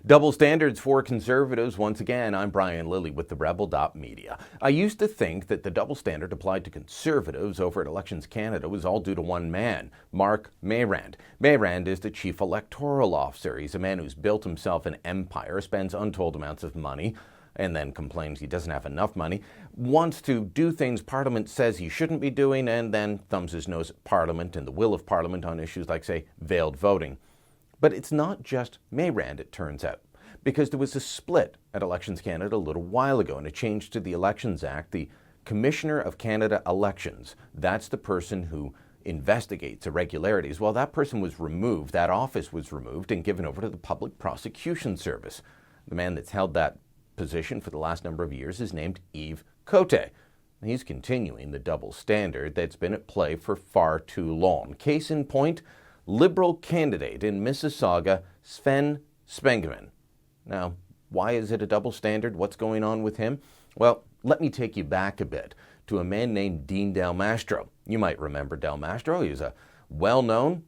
Double standards for conservatives. Once again, I'm Brian Lilley with TheRebel.Media. I used to think that the double standard applied to conservatives over at Elections Canada was all due to one man, Mark Mayrand. Mayrand is the chief electoral officer. He's a man who's built himself an empire, spends untold amounts of money, and then complains he doesn't have enough money, wants to do things Parliament says he shouldn't be doing, and then thumbs his nose at Parliament and the will of Parliament on issues like, say, veiled voting. But it's not just Mayrand, it turns out, because there was a split at Elections Canada a little while ago, and a change to the Elections Act. The Commissioner of Canada Elections, that's the person who investigates irregularities. Well, that person was removed, that office was removed and given over to the Public Prosecution Service. The man that's held that position for the last number of years is named Yves Cote. He's continuing the double standard that's been at play for far too long. Case in point, Liberal candidate in Mississauga, Sven Spengeman. Now, why is it a double standard? What's going on with him? Well, let me take you back a bit to a man named Dean Del Mastro. You might remember Del Mastro. He was a well-known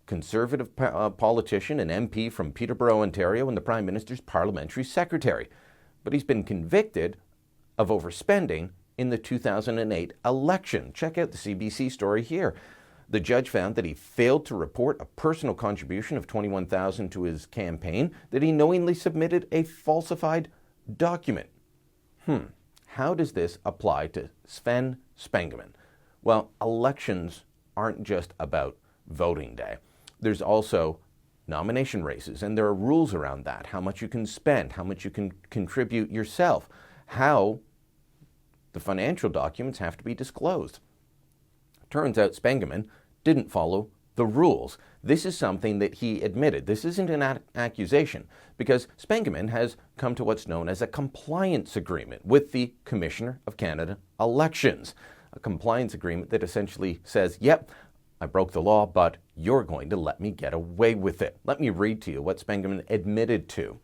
conservative politician, an MP from Peterborough, Ontario, and the Prime Minister's parliamentary secretary. But he's been convicted of overspending in the 2008 election. Check out the CBC story here. The judge found that he failed to report a personal contribution of $21,000 to his campaign, that he knowingly submitted a falsified document. How does this apply to Sven Spengeman? Well, elections aren't just about voting day. There's also nomination races, and there are rules around that. How much you can spend, how much you can contribute yourself, how the financial documents have to be disclosed. Turns out Spengeman didn't follow the rules. This is something that he admitted. This isn't an accusation, because Spengeman has come to what's known as a compliance agreement with the Commissioner of Canada Elections. A compliance agreement that essentially says, yep, I broke the law, but you're going to let me get away with it. Let me read to you what Spengeman admitted to.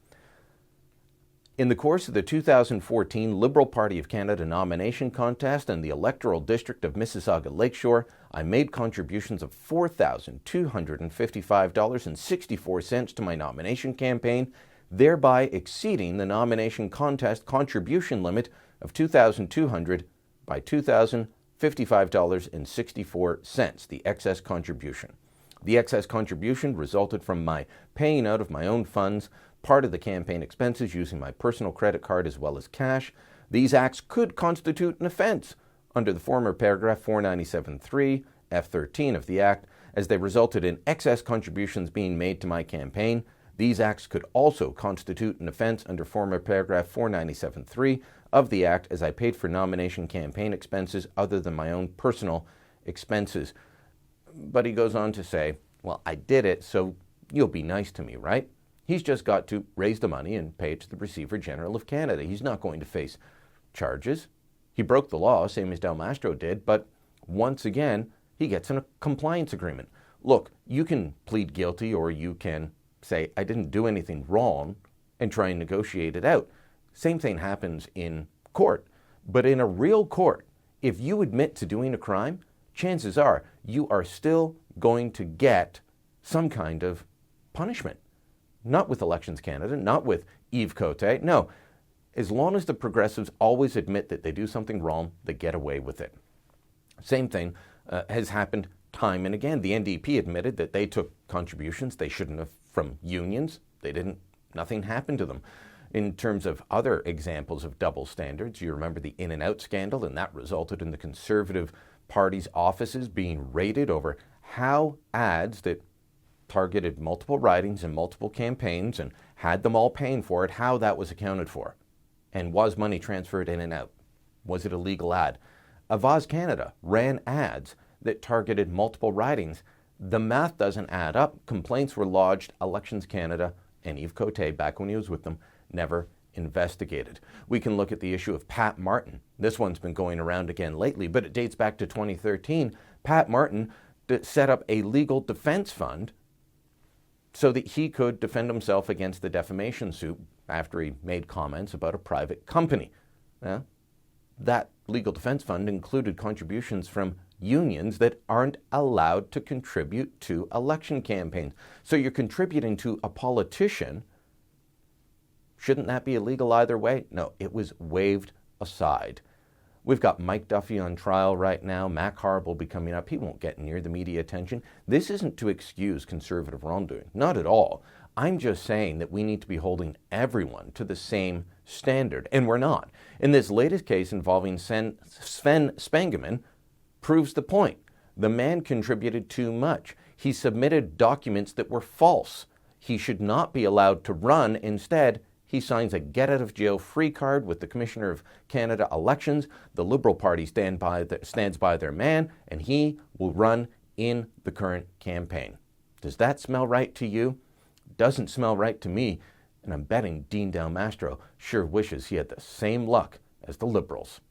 In the course of the 2014 Liberal Party of Canada nomination contest and the electoral district of Mississauga-Lakeshore, I made contributions of $4,255.64 to my nomination campaign, thereby exceeding the nomination contest contribution limit of $2,200 by $2,055.64, the excess contribution. The excess contribution resulted from my paying out of my own funds part of the campaign expenses using my personal credit card as well as cash. These acts could constitute an offence under the former paragraph 497.3 F13 of the Act, as they resulted in excess contributions being made to my campaign. These acts could also constitute an offence under former paragraph 497.3 of the Act, as I paid for nomination campaign expenses other than my own personal expenses. But he goes on to say, well, I did it, so you'll be nice to me, right? He's just got to raise the money and pay it to the Receiver General of Canada. He's not going to face charges. He broke the law, same as Del Mastro did, but once again, he gets in a compliance agreement. Look, you can plead guilty, or you can say, I didn't do anything wrong, and try and negotiate it out. Same thing happens in court. But in a real court, if you admit to doing a crime, chances are you are still going to get some kind of punishment. Not with Elections Canada, not with Yves Cote. No, as long as the progressives always admit that they do something wrong, they get away with it. Same thing has happened time and again. The NDP admitted that they took contributions they shouldn't have from unions. They didn't. Nothing happened to them. In terms of other examples of double standards, you remember the In-N-Out scandal, and that resulted in the Conservative Party's offices being raided over how ads that targeted multiple ridings and multiple campaigns and had them all paying for it, how that was accounted for. And was money transferred in and out? Was it a legal ad? Avaz Canada ran ads that targeted multiple ridings. The math doesn't add up. Complaints were lodged. Elections Canada and Yves Cote, back when he was with them, never investigated. We can look at the issue of Pat Martin. This one's been going around again lately, but it dates back to 2013. Pat Martin set up a legal defense fund so that he could defend himself against the defamation suit after he made comments about a private company. Now, that legal defense fund included contributions from unions that aren't allowed to contribute to election campaigns. So you're contributing to a politician Shouldn't that be illegal either way? No, it was waved aside. We've got Mike Duffy on trial right now. Mac Harb will be coming up. He won't get near the media attention. This isn't to excuse conservative wrongdoing. Not at all. I'm just saying that we need to be holding everyone to the same standard, and we're not. And this latest case involving Sven Spangeman proves the point. The man contributed too much. He submitted documents that were false. He should not be allowed to run. Instead, he signs a get-out-of-jail-free card with the Commissioner of Canada Elections. The Liberal Party stands by their man, and he will run in the current campaign. Does that smell right to you? Doesn't smell right to me, and I'm betting Dean Del Mastro sure wishes he had the same luck as the Liberals.